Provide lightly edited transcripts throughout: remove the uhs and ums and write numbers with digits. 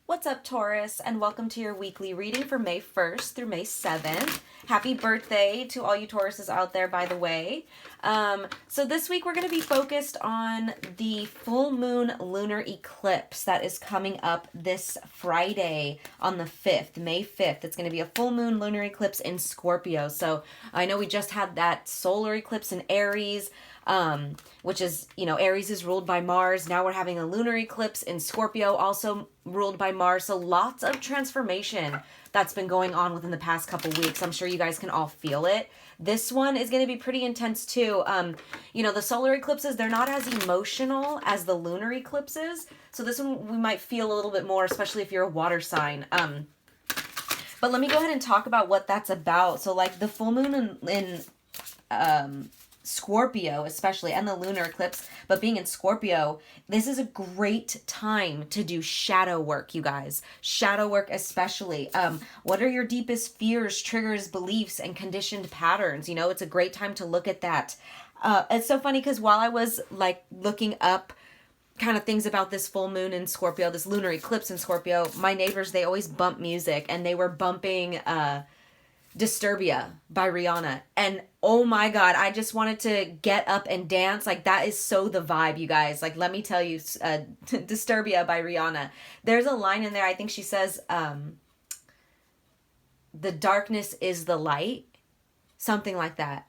What's up, Taurus, and welcome to your weekly reading for May 1st through May 7th. Happy birthday to all you Tauruses out there, by the way. So this week we're going to be focused on the full moon lunar eclipse that is coming up this Friday on the 5th, May 5th. It's going to be a full moon lunar eclipse in Scorpio. So I know we just had that solar eclipse in Aries, which is, Aries is ruled by Mars. Now we're having a lunar eclipse in Scorpio, also ruled by Mars. So lots of transformation that's been going on within the past couple weeks. I'm sure you guys can all feel it. This one is going to be pretty intense too. The solar eclipses, they're not as emotional as the lunar eclipses. So this one we might feel a little bit more, especially if you're a water sign. But let me go ahead and talk about what that's about. So like the full moon in Scorpio especially, and the lunar eclipse, but being in Scorpio, this is a great time to do shadow work, you guys. Shadow work especially. What are your deepest fears, triggers, beliefs, and conditioned patterns? It's a great time to look at that. It's so funny because while I was like looking up kind of things about this full moon in Scorpio, this lunar eclipse in Scorpio, my neighbors, they always bump music, and they were bumping Disturbia by Rihanna. And oh my God, I just wanted to get up and dance. Like, that is so the vibe, you guys. Like, let me tell you, Disturbia by Rihanna. There's a line in there, I think she says, the darkness is the light. Something like that.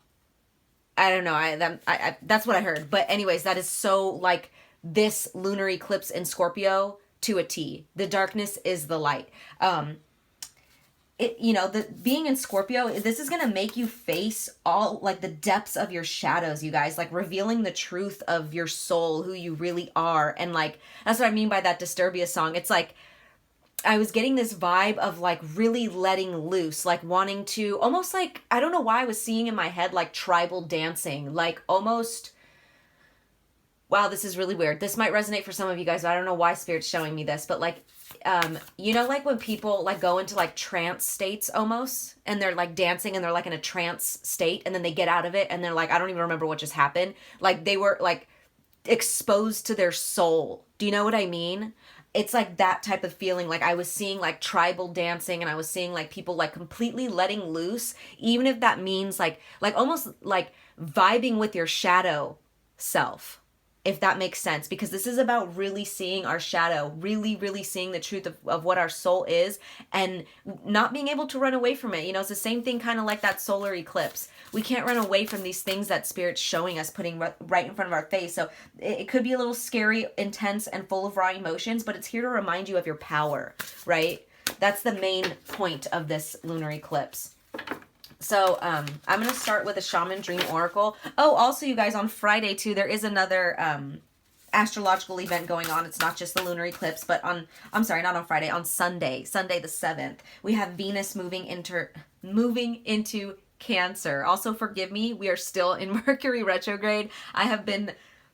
I don't know. That's what I heard. But anyways, that is so like this lunar eclipse in Scorpio to a T. The darkness is the light. Being in Scorpio, this is going to make you face all like the depths of your shadows, you guys, like revealing the truth of your soul, who you really are. And like, that's what I mean by that Disturbia song. It's like, I was getting this vibe of like really letting loose, like wanting to almost like, I don't know why I was seeing in my head, like tribal dancing, like almost, wow, this is really weird. This might resonate for some of you guys, but I don't know why Spirit's showing me this, but like, like when people like go into like trance states almost, and they're like dancing and they're like in a trance state, and then they get out of it and they're like, I don't even remember what just happened. Like they were like exposed to their soul. Do you know what I mean? It's like that type of feeling. Like I was seeing like tribal dancing, and I was seeing like people like completely letting loose, even if that means like almost like vibing with your shadow self, if that makes sense, because this is about really seeing our shadow, really, really seeing the truth of what our soul is, and not being able to run away from it. It's the same thing kind of like that solar eclipse. We can't run away from these things that Spirit's showing us, putting right in front of our face. So it could be a little scary, intense, and full of raw emotions, but it's here to remind you of your power, right? That's the main point of this lunar eclipse. So I'm going to start with a Shaman Dream Oracle. Oh, also, you guys, on Friday, too, there is another astrological event going on. It's not just the lunar eclipse, but not on Friday, on Sunday the 7th, we have Venus moving into Cancer. Also, forgive me, we are still in Mercury retrograde. I have been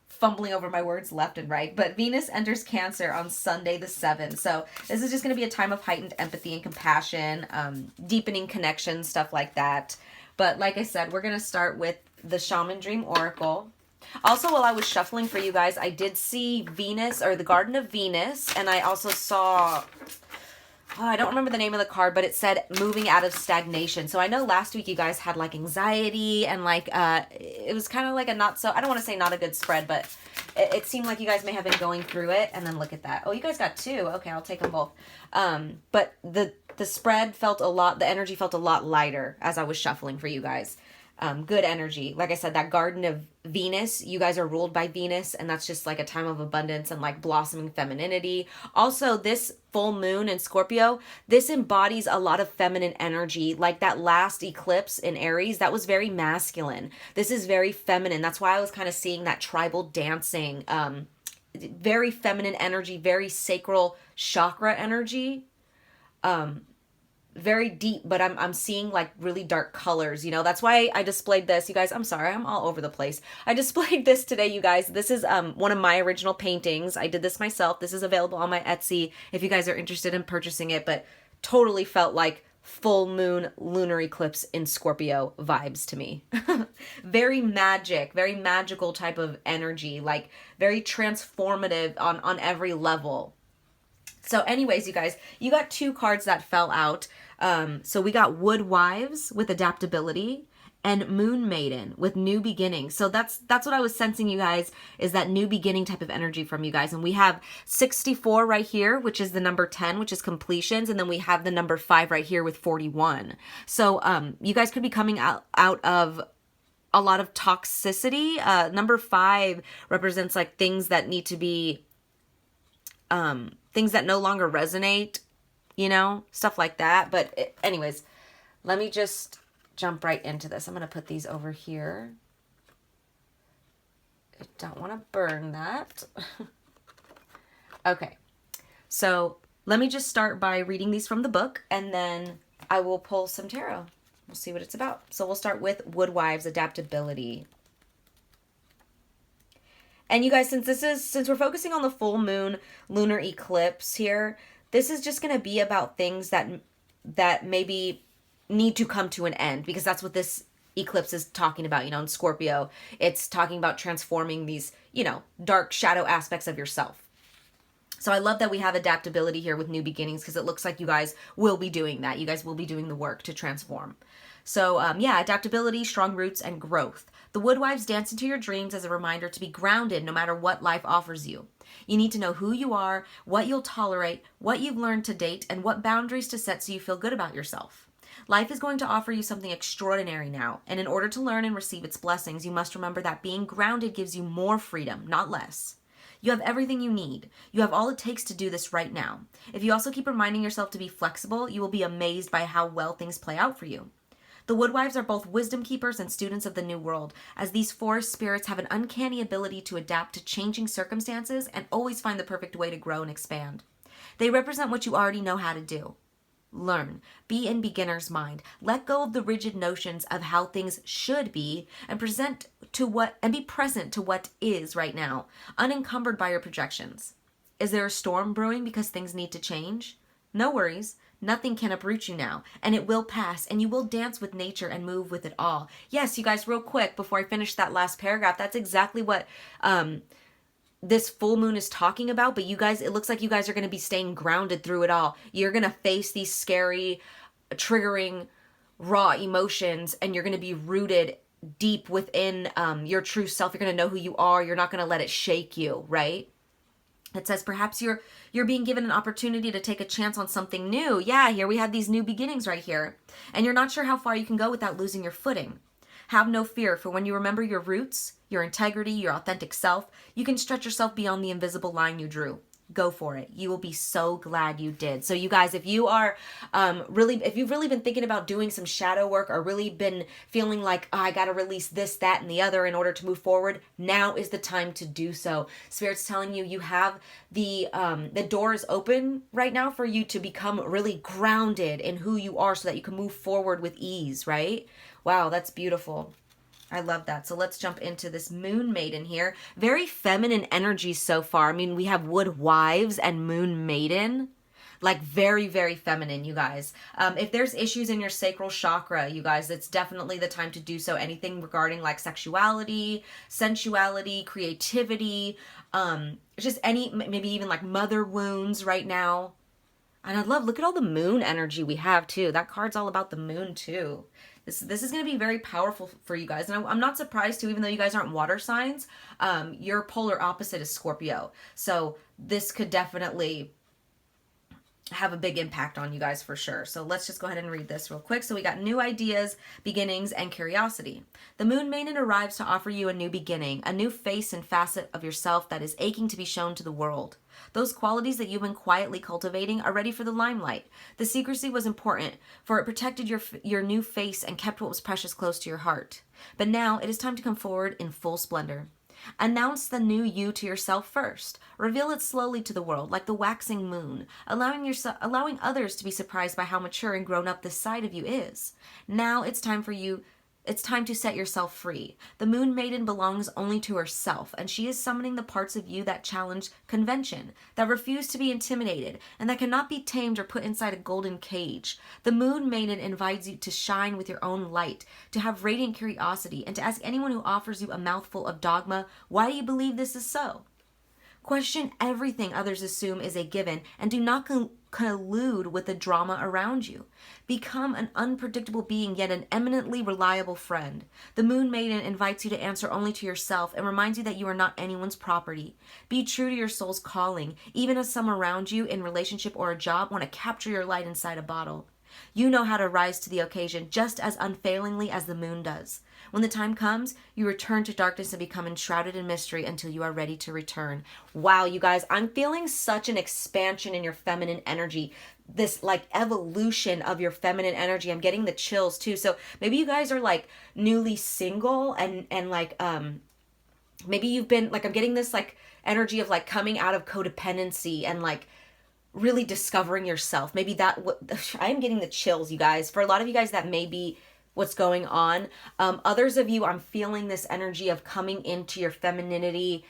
fumbling over my words left and right, but Venus enters Cancer on Sunday the 7th. So this is just going to be a time of heightened empathy and compassion, deepening connections, stuff like that. But like I said, we're going to start with the Shaman Dream Oracle. Also, while I was shuffling for you guys, I did see Venus, or the Garden of Venus, and I also saw, I don't remember the name of the card, but it said moving out of stagnation. So I know last week you guys had like anxiety, and like it was kind of like a I don't want to say not a good spread, but it seemed like you guys may have been going through it. And then look at that. Oh, you guys got two. Okay, I'll take them both. But the spread the energy felt a lot lighter as I was shuffling for you guys. Good energy. Like I said, that Garden of Venus, you guys are ruled by Venus, and that's just like a time of abundance and like blossoming femininity. Also, this full moon in Scorpio, this embodies a lot of feminine energy. Like that last eclipse in Aries, that was very masculine. This is very feminine. That's why I was kind of seeing that tribal dancing, very feminine energy, very sacral chakra energy. Very deep, but I'm seeing like really dark colors, that's why I displayed this, you guys. I'm sorry, I'm all over the place. I displayed this today, you guys. This is one of my original paintings. I did this myself. This is available on my Etsy if you guys are interested in purchasing it, but totally felt like full moon lunar eclipse in Scorpio vibes to me. Very magical type of energy, like very transformative on every level. So anyways, you guys, you got 2 cards that fell out. So we got Wood Wives with adaptability and Moon Maiden with new beginnings. So that's what I was sensing, you guys, is that new beginning type of energy from you guys. And we have 64 right here, which is the number 10, which is completions. And then we have the number 5 right here with 41. So you guys could be coming out of a lot of toxicity. Number 5 represents like things that need to be, things that no longer resonate, you know, stuff like that. But anyways, let me just jump right into this. I'm going to put these over here. I don't want to burn that. Okay. So let me just start by reading these from the book, and then I will pull some tarot. We'll see what it's about. So we'll start with Woodwives Adaptability. And you guys, since we're focusing on the full moon lunar eclipse here, this is just going to be about things that maybe need to come to an end, because that's what this eclipse is talking about, you know, in Scorpio. It's talking about transforming these, you know, dark shadow aspects of yourself. So I love that we have adaptability here with new beginnings, because it looks like you guys will be doing that. You guys will be doing the work to transform. So yeah, adaptability, strong roots, and growth. The Woodwives dance into your dreams as a reminder to be grounded no matter what life offers you. You need to know who you are, what you'll tolerate, what you've learned to date, and what boundaries to set so you feel good about yourself. Life is going to offer you something extraordinary now, and in order to learn and receive its blessings, you must remember that being grounded gives you more freedom, not less. You have everything you need. You have all it takes to do this right now. If you also keep reminding yourself to be flexible, you will be amazed by how well things play out for you. The Woodwives are both wisdom keepers and students of the new world, as these forest spirits have an uncanny ability to adapt to changing circumstances and always find the perfect way to grow and expand. They represent what you already know how to do. Learn. Be in beginner's mind. Let go of the rigid notions of how things should be and be present to what is right now, unencumbered by your projections. Is there a storm brewing because things need to change? No worries. Nothing can uproot you now, and it will pass, and you will dance with nature and move with it all. Yes, you guys, real quick, before I finish that last paragraph, that's exactly what this full moon is talking about. But you guys, it looks like you guys are going to be staying grounded through it all. You're going to face these scary, triggering, raw emotions, and you're going to be rooted deep within your true self. You're going to know who you are. You're not going to let it shake you, right? It says perhaps you're being given an opportunity to take a chance on something new. Yeah, here we have these new beginnings right here. And you're not sure how far you can go without losing your footing. Have no fear, for when you remember your roots, your integrity, your authentic self, you can stretch yourself beyond the invisible line you drew. Go for it. You will be so glad you did. So you guys, if you are if you've really been thinking about doing some shadow work, or really been feeling like, oh, I got to release this, that, and the other in order to move forward, now is the time to do so. Spirit's telling you, you have the door is open right now for you to become really grounded in who you are so that you can move forward with ease, right? Wow, that's beautiful. I love that. So let's jump into this Moon Maiden here. Very feminine energy so far. I mean, we have Wood Wives and Moon Maiden. Like very, very feminine, you guys. If there's issues in your sacral chakra, you guys, it's definitely the time to do so. Anything regarding like sexuality, sensuality, creativity, just maybe even like mother wounds right now. And I love, look at all the moon energy we have too. That card's all about the moon too. This is going to be very powerful for you guys. And I'm not surprised too, even though you guys aren't water signs, your polar opposite is Scorpio. So this could definitely have a big impact on you guys for sure. So let's just go ahead and read this real quick. So we got new ideas, beginnings, and curiosity. The Moon Maiden arrives to offer you a new beginning, a new face and facet of yourself that is aching to be shown to the world. Those qualities that you've been quietly cultivating are ready for the limelight. The secrecy was important, for it protected your new face and kept what was precious close to your heart. But now it is time to come forward in full splendor. Announce the new you to yourself first. Reveal it slowly to the world, like the waxing moon, allowing others to be surprised by how mature and grown up this side of you is. Now it's time to set yourself free. The Moon Maiden belongs only to herself, and she is summoning the parts of you that challenge convention, that refuse to be intimidated, and that cannot be tamed or put inside a golden cage. The Moon Maiden invites you to shine with your own light, to have radiant curiosity, and to ask anyone who offers you a mouthful of dogma, why do you believe this is so? Question everything others assume is a given, and do not collude with the drama around you. Become an unpredictable being, yet an eminently reliable friend. The Moon Maiden invites you to answer only to yourself and reminds you that you are not anyone's property. Be true to your soul's calling, even as some around you in relationship or a job want to capture your light inside a bottle. You know how to rise to the occasion just as unfailingly as the moon does. When the time comes, you return to darkness and become enshrouded in mystery until you are ready to return. Wow, you guys, I'm feeling such an expansion in your feminine energy. This like evolution of your feminine energy. I'm getting the chills too. So maybe you guys are like newly single and like maybe you've been like, I'm getting this like energy of like coming out of codependency and like really discovering yourself. Maybe that I'm getting the chills, you guys. For a lot of you guys, that may be what's going on. Others of you, I'm feeling this energy of coming into your femininity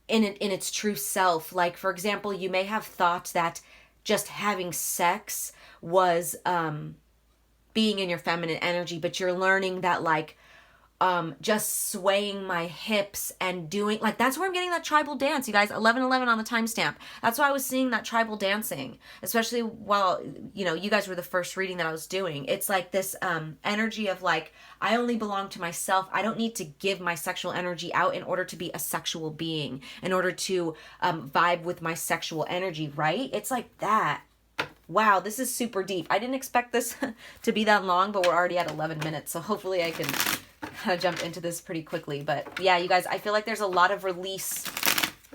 in its true self. Like, for example, you may have thought that just having sex was being in your feminine energy, but you're learning that like just swaying my hips and doing like, that's where I'm getting that tribal dance, you guys. 1111 on the timestamp. That's why I was seeing that tribal dancing, especially while, you know, you guys were the first reading that I was doing. It's like this energy of like, I only belong to myself. I don't need to give my sexual energy out in order to be a sexual being, in order to vibe with my sexual energy, right? It's like that. Wow, this is super deep. I didn't expect this to be that long, but we're already at 11 minutes, so hopefully I can kind of jump into this pretty quickly. But yeah, you guys, I feel like there's a lot of release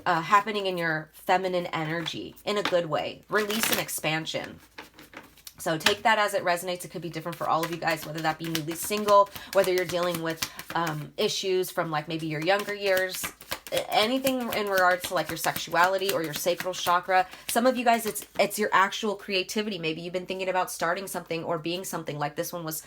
happening in your feminine energy in a good way. Release and expansion. So take that as it resonates. It could be different for all of you guys, whether that be newly single, whether you're dealing with issues from like maybe your younger years, anything in regards to like your sexuality or your sacral chakra. Some of you guys, it's your actual creativity. Maybe you've been thinking about starting something or being something, like this one was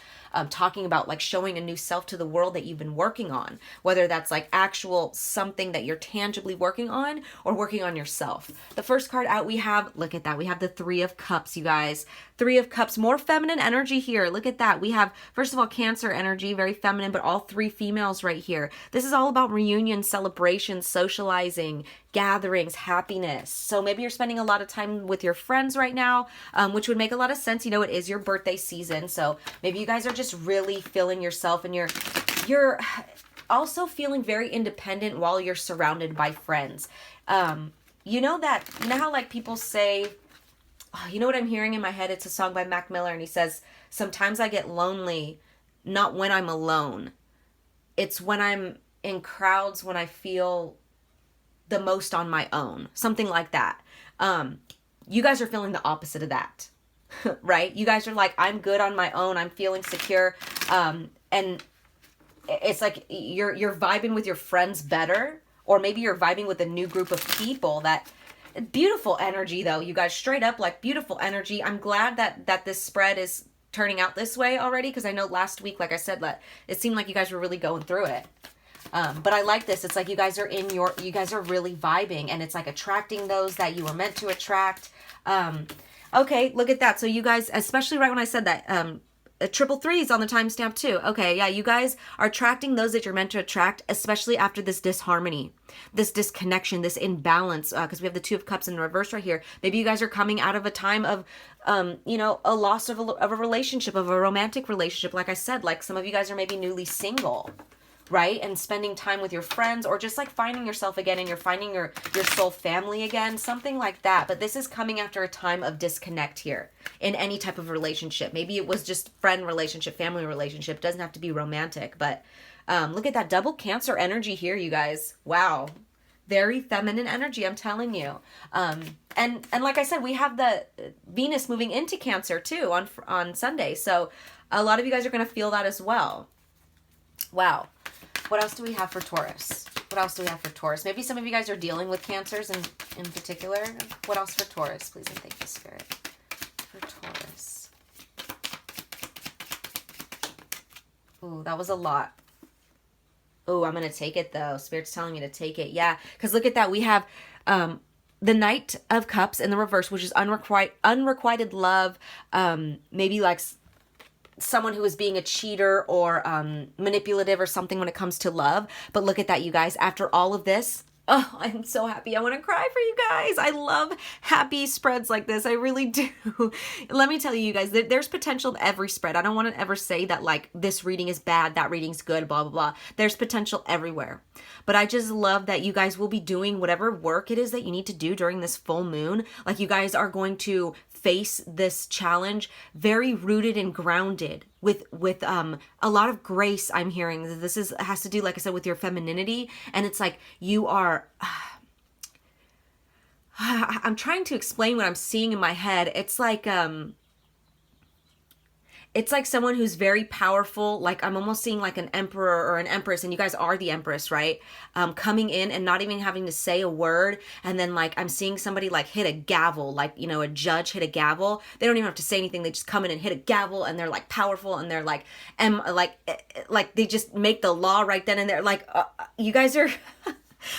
talking about, like showing a new self to the world that you've been working on, whether that's like actual something that you're tangibly working on or working on yourself. The first card out we have, look at that, we have the Three of Cups, you guys. Three of Cups, more feminine energy here. Look at that. We have, first of all, Cancer energy, very feminine, but all three females right here. This is all about reunion, celebration, socializing, gatherings, happiness. So maybe you're spending a lot of time with your friends right now, which would make a lot of sense. You know, it is your birthday season. So maybe you guys are just really feeling yourself, and you're also feeling very independent while you're surrounded by friends. You know how like people say, oh, you know what I'm hearing in my head? It's a song by Mac Miller, and he says, sometimes I get lonely, not when I'm alone. It's when I'm in crowds, when I feel the most on my own. Something like that. You guys are feeling the opposite of that, right? You guys are like, I'm good on my own. I'm feeling secure. And it's like you're vibing with your friends better, or maybe you're vibing with a new group of people. That beautiful energy though, you guys, straight up like beautiful energy. I'm glad that this spread is turning out this way already, because I know last week, like I said, that it seemed like you guys were really going through it. But I like this. It's like you guys are you guys are really vibing, and it's like attracting those that you were meant to attract. Okay, look at that. So you guys, especially right when I said that, triple threes on the timestamp too. Okay, yeah, you guys are attracting those that you're meant to attract, especially after this disharmony, this disconnection, this imbalance, because we have the Two of Cups in reverse right here. Maybe you guys are coming out of a time of, you know, a loss of a relationship, of a romantic relationship. Like I said, like some of you guys are maybe newly single, right? And spending time with your friends, or just like finding yourself again, and you're finding your soul family again, something like that. But this is coming after a time of disconnect here in any type of relationship. Maybe it was just friend relationship, family relationship. It doesn't have to be romantic, but look at that double Cancer energy here, you guys. Wow. Very feminine energy, I'm telling you. And like I said, we have the Venus moving into Cancer too on Sunday. So a lot of you guys are going to feel that as well. Wow. What else do we have for Taurus? What else do we have for Taurus? Maybe some of you guys are dealing with Cancers in particular. What else for Taurus? Please and thank you, Spirit. For Taurus. Ooh, that was a lot. Ooh, I'm going to take it though. Spirit's telling me to take it. Yeah, because look at that. We have the Knight of Cups in the reverse, which is unrequited love. Maybe like someone who is being a cheater or manipulative or something when it comes to love. But look at that, you guys. After all of this, Oh, I'm so happy. I want to cry for you guys. I love happy spreads like this. I really do. Let me tell you, guys, there's potential in every spread. I don't want to ever say that like this reading is bad, that reading's good, blah, blah, blah. There's potential everywhere. But I just love that you guys will be doing whatever work it is that you need to do during this full moon. Like you guys are going to face this challenge very rooted and grounded with a lot of grace. I'm hearing this has to do, like I said, with your femininity, and it's like you are I'm trying to explain what I'm seeing in my head. It's like someone who's very powerful. Like I'm almost seeing like an emperor or an empress, and you guys are the empress, right? Coming in and not even having to say a word. And then like I'm seeing somebody like hit a gavel, like, you know, a judge hit a gavel. They don't even have to say anything. They just come in and hit a gavel, and they're like powerful, and they're like, like they just make the law right then and there. Like you guys are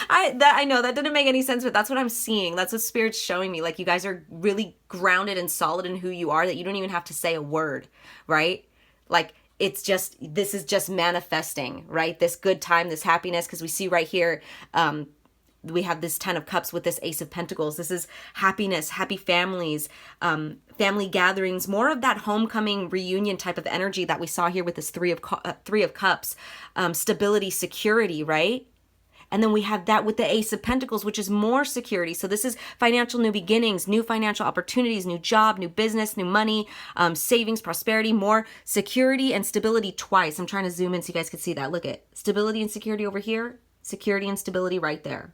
I know that didn't make any sense, but that's what I'm seeing. That's what Spirit's showing me. Like you guys are really grounded and solid in who you are, that you don't even have to say a word, right? Like it's just, this is just manifesting, right? This good time, this happiness, because we see right here, we have this 10 of Cups with this Ace of Pentacles. This is happiness, happy families, family gatherings, more of that homecoming reunion type of energy that we saw here with this Three of Cups, stability, security, right? And then we have that with the Ace of Pentacles, which is more security. So this is financial new beginnings, new financial opportunities, new job, new business, new money, savings, prosperity, more security and stability twice. I'm trying to zoom in so you guys can see that. Look at stability and security over here, security and stability right there.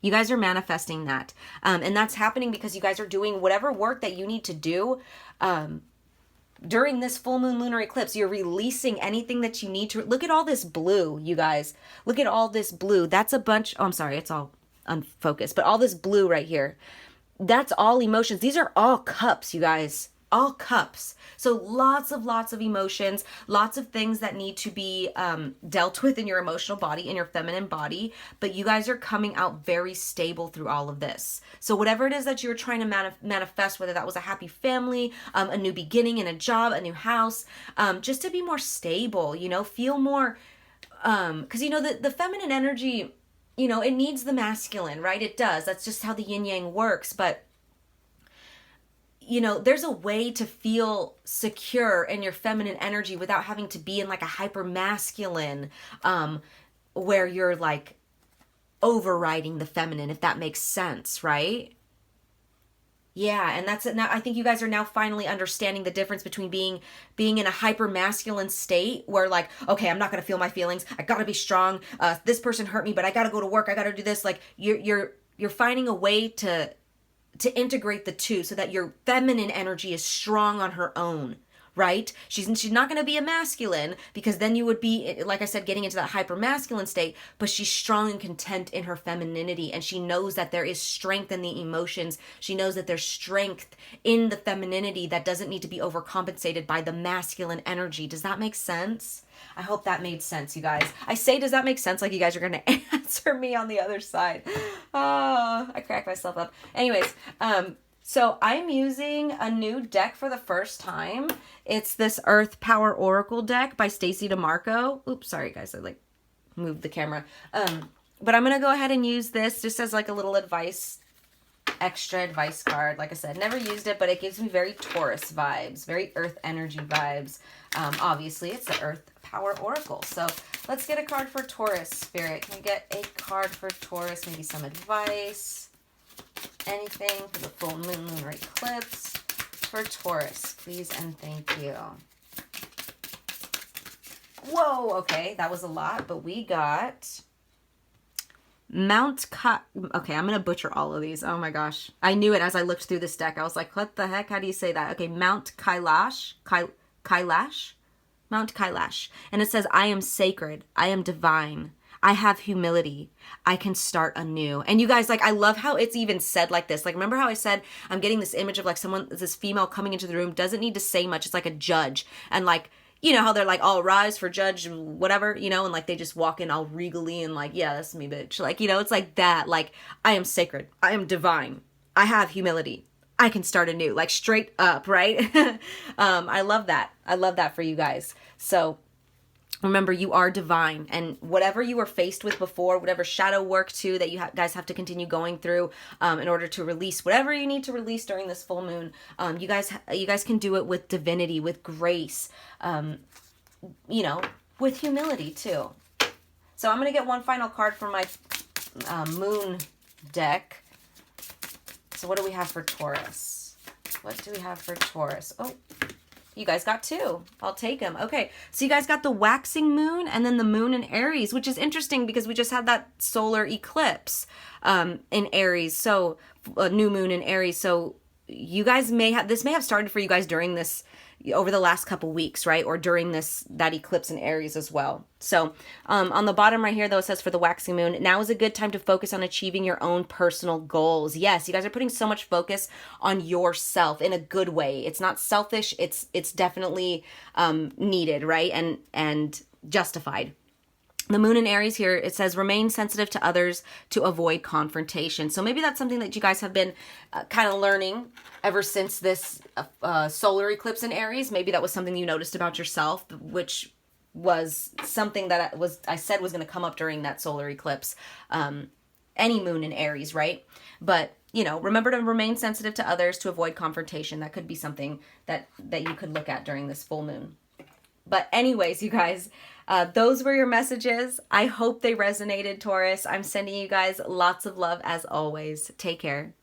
You guys are manifesting that. And that's happening because you guys are doing whatever work that you need to do during this full moon lunar eclipse. You're releasing anything that you need to. Look at all this blue, you guys. Look at all this blue. That's a bunch. Oh, I'm sorry. It's all unfocused. But all this blue right here, that's all emotions. These are all cups, you guys. All cups. So lots of emotions, lots of things that need to be dealt with in your emotional body, in your feminine body. But you guys are coming out very stable through all of this. So whatever it is that you're trying to manifest, whether that was a happy family, a new beginning in a job, a new house, just to be more stable, you know, feel more, because, you know, the feminine energy, you know, it needs the masculine, right? It does. That's just how the yin yang works. But you know, there's a way to feel secure in your feminine energy without having to be in like a hyper masculine, where you're like overriding the feminine, if that makes sense, right? Yeah, and that's it. Now I think you guys are now finally understanding the difference between being in a hyper masculine state where like, okay, I'm not gonna feel my feelings. I gotta be strong. This person hurt me, but I gotta go to work. I gotta do this. Like you're finding a way to integrate the two so that your feminine energy is strong on her own, right? She's not going to be a masculine, because then you would be, like I said, getting into that hyper masculine state, but she's strong and content in her femininity, and she knows that there is strength in the emotions. She knows that there's strength in the femininity that doesn't need to be overcompensated by the masculine energy. Does that make sense? I hope that made sense, you guys. I say, does that make sense? Like you guys are going to answer me on the other side. Oh, I crack myself up. Anyways, so I'm using a new deck for the first time. It's this Earth Power Oracle deck by Stacey DeMarco. Oops, sorry guys, I like moved the camera. But I'm going to go ahead and use this just as like a little extra advice card. Like I said, never used it, but it gives me very Taurus vibes, very earth energy vibes. Obviously it's the Earth Power Oracle. So let's get a card for Taurus, Spirit. Can we get a card for Taurus? Maybe some advice, anything for the full moon lunar eclipse for Taurus, please and thank you. Whoa, okay, that was a lot, but we got okay, I'm gonna butcher all of these. Oh my gosh, I knew it as I looked through this deck. I was like, what the heck? How do you say that? Okay, Mount Kailash, Mount Kailash, and it says, I am sacred, I am divine, I have humility, I can start anew. And you guys, like, I love how it's even said like this. Like, remember how I said I'm getting this image of like someone, this female coming into the room, doesn't need to say much. It's like a judge, and like, you know how they're like, all rise for judge, whatever, you know, and like they just walk in all regally and like, yeah, that's me, bitch. Like, you know, it's like that. Like, I am sacred, I am divine, I have humility, I can start anew, like straight up, right? I love that. I love that for you guys. So Remember, you are divine, and whatever you were faced with before, whatever shadow work too that you guys have to continue going through in order to release whatever you need to release during this full moon, you guys can do it with divinity, with grace, you know, with humility too. So I'm gonna get one final card for my moon deck. So what do we have for Taurus? What do we have for Taurus? Oh, you guys got two. I'll take them. Okay, so you guys got the waxing moon and then the moon in Aries, which is interesting because we just had that solar eclipse in Aries. So a new moon in Aries. So you guys may have started for you guys during this, over the last couple weeks, right? Or during that eclipse in Aries as well. So on the bottom right here, though, it says for the waxing moon, now is a good time to focus on achieving your own personal goals. Yes, you guys are putting so much focus on yourself in a good way. It's not selfish. It's definitely needed, right? And justified. The moon in Aries here, it says remain sensitive to others to avoid confrontation. So maybe that's something that you guys have been kind of learning ever since this solar eclipse in Aries. Maybe that was something you noticed about yourself, which was something that I said was going to come up during that solar eclipse. Any moon in Aries, right? But you know, remember to remain sensitive to others to avoid confrontation. That could be something that you could look at during this full moon. But anyways, you guys, those were your messages. I hope they resonated, Taurus. I'm sending you guys lots of love as always. Take care.